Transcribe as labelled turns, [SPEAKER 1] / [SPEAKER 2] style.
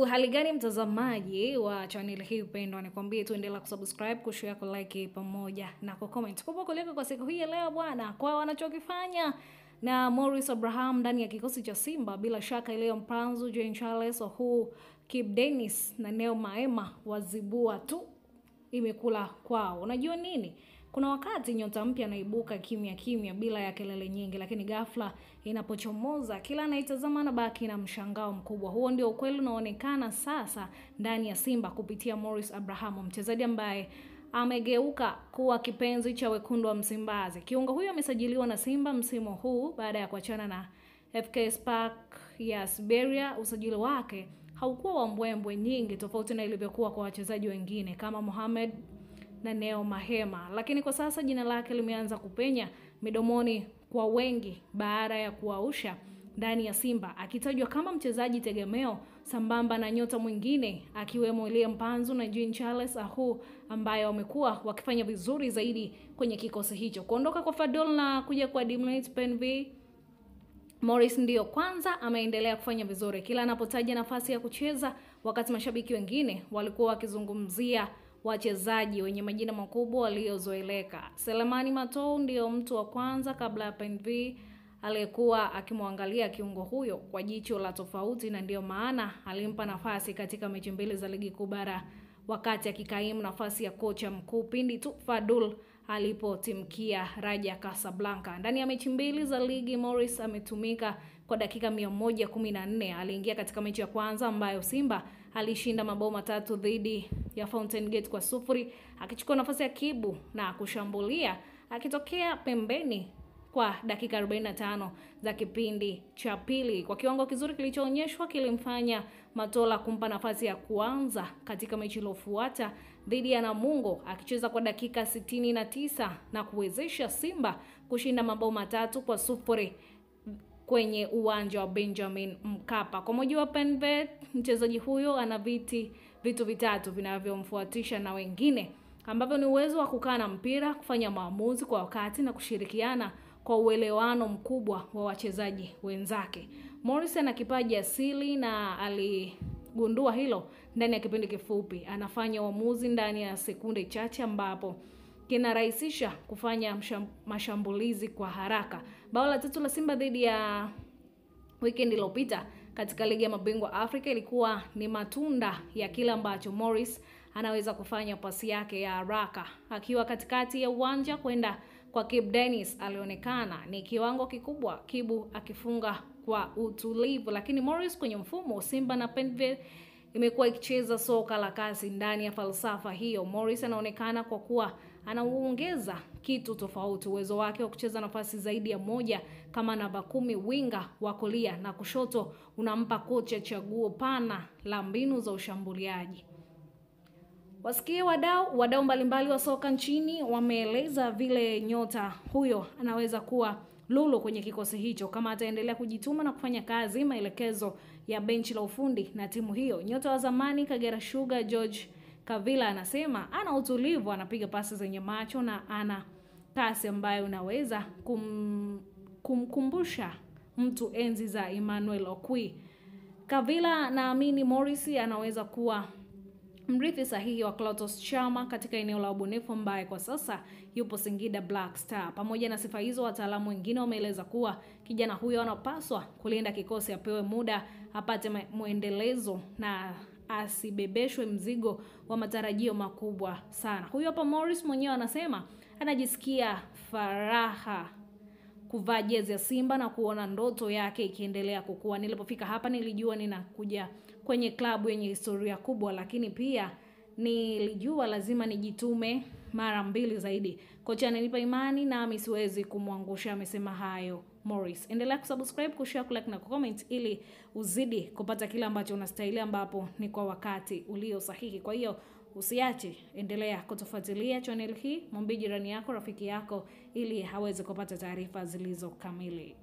[SPEAKER 1] Hali gani mtazamaji wa channel hii upendwa, nikwambie tuendelea kusubscribe, kushare, kulike pamoja na kucomment. Kubwa kuliko kwa siku hii leo bwana, kwa wanachokifanya na Morris Abraham ndani ya kikosi cha Simba, bila shaka Leo Mpanzu, Jean Charles Ahoua, Kibu Denis na Neo Maema wazibua tu imekula kwao. Unajua nini? Kuna wakati nyota mpya anaibuka kimya kimya bila ya kelele nyingi, lakini ghafla inapochomoza kila anaitazama na baki na mshangao mkubwa. Huo ndio ukweli unaonekana sasa ndani ya Simba kupitia Morris Abraham, mchezaji ambaye amegeuka kuwa kipenzi cha wekundu wa Msimbazi. Kiungo huyo amesajiliwa na Simba msimu huu baada ya kuachana na FK Spark ya Siberia. Usajili wake haukuwa wa mbwembwe nyingi tofauti na ilivyokuwa kwa wachezaji wengine kama Mohamed na Neo Maema, lakini kwa sasa jina lake limeanza kupenya midomoni kwa wengi baada ya kuwausha ndani ya Simba, akitajwa kama mchezaji tegemeo sambamba na nyota mwingine akiwemo Leo Mpanzu na Jean Charles Ahoua ambayo wamekuwa wakifanya vizuri zaidi kwenye kikosi hicho. Kuondoka kwa Fadul na kuja kwa Dimitri Penv, Morris ndio kwanza ameendelea kufanya vizuri kila anapotaja nafasi ya kucheza, wakati mashabiki wengine walikuwa wakizungumzia wachezaji wenye majina makubwa waliozoeleka. Selemani Matola ndio mtu wa kwanza kabla ya Penv aliyekuwa akimwangalia kiungo huyo kwa jicho la tofauti, na ndio maana alimpa nafasi katika mechi mbili za ligi kuu bara, wakati akikaimu nafasi ya kocha mkuu pindi tu Fadul alipotimkia Raja Casablanca. Ndani ya mechi mbili za ligi, Morris ametumika kwa dakika 114. Aliingia katika mechi ya kwanza ambayo Simba alishinda mabao matatu dhidi ya Fountain Gate kwa 0, akichukua nafasi ya Kibu na kushambulia akitokea pembeni kwa dakika 45 za kipindi cha pili. Kwa kiwango kizuri kilichoonyeshwa kilimfanya Matola kumpa nafasi ya kuanza katika mechi iliyofuata dhidi ya Namungo, akicheza kwa dakika 69 na kuwezesha Simba kushinda mabao matatu kwa 0 kwenye uwanja wa Benjamin Mkapa. Kwa mujibu wa Penv, mchezaji huyo ana vitu vitatu vinavyomfuatisha na wengine, ambavyo ni uwezo wa kukaa na mpira, kufanya maamuzi kwa wakati na kushirikiana kwa uelewano mkubwa wa wachezaji wenzake. Morris ana kipaji asili na aligundua hilo ndani ya kipindi kifupi. Anafanya uamuzi ndani ya sekunde chache ambapo kinarahisisha kufanya mashambulizi kwa haraka. Bao la tatu la Simba dhidi ya weekend iliyopita katika ligi ya mabingwa Afrika ilikuwa ni matunda ya kila ambacho Morris anaweza kufanya. Pasi yake ya haraka akiwa katikati ya uwanja kwenda kwa Kibu Denis alionekana ni kiwango kikubwa, Kibu akifunga kwa utulivu. Lakini Morris kwenye mfumo Simba na Penv imekuwa ikicheza soka la kasi. Ndani ya falsafa hiyo, Morris anaonekana kwa kuwa anaongeza kitu tofauti, uwezo wake wa kucheza nafasi zaidi ya moja kama namba 10 winga wa kulia na kushoto unampa kocha chaguo pana la mbinu za ushambuliaji. Wasikie wadau mbalimbali wa soka nchini wameeleza vile nyota huyo anaweza kuwa lulu kwenye kikosi hicho kama ataendelea kujituma na kufanya kazi maelekezo ya benchi la ufundi na timu hiyo. Nyota wa zamani Kagera Sugar George Kavila anasema ana utulivu, anapiga pasi zenye macho na ana kasi ambayo unaweza kumkumbusha mtu enzi za Emmanuel Okwi. Kavila naamini Morris anaweza kuwa mrithi sahihi wa Clatous Chama katika eneo la ubunifu ambaye kwa sasa yupo Singida Black Star. Pamoja na sifa hizo, wataalamu wengine wameeleza kuwa kijana huyo anapaswa kulinda kikosi, apewe muda, apate muendelezo na asibebeshwe mzigo wa matarajio makubwa sana. Huyo hapa Morris mwenyewe anasema anajisikia faraha kuvaa jezi ya Simba na kuona ndoto yake ikiendelea kukua. Nilipofika hapa nilijua ninakuja kwenye klabu yenye historia kubwa, lakini pia nilijua lazima nijitume mara 2 zaidi. Kocha ananipa imani na siwezi kumwangusha, amesema hayo Morris. Endelea kusubscribe, kushare, kulike na comment ili uzidi kupata kila ambacho unastahili, ambapo ni kwa wakati ulio sahihi. Kwa hiyo usiache, endelea kutufuatilia channel hii, mwambie jirani yako, rafiki yako ili haweze kupata taarifa zilizo kamili.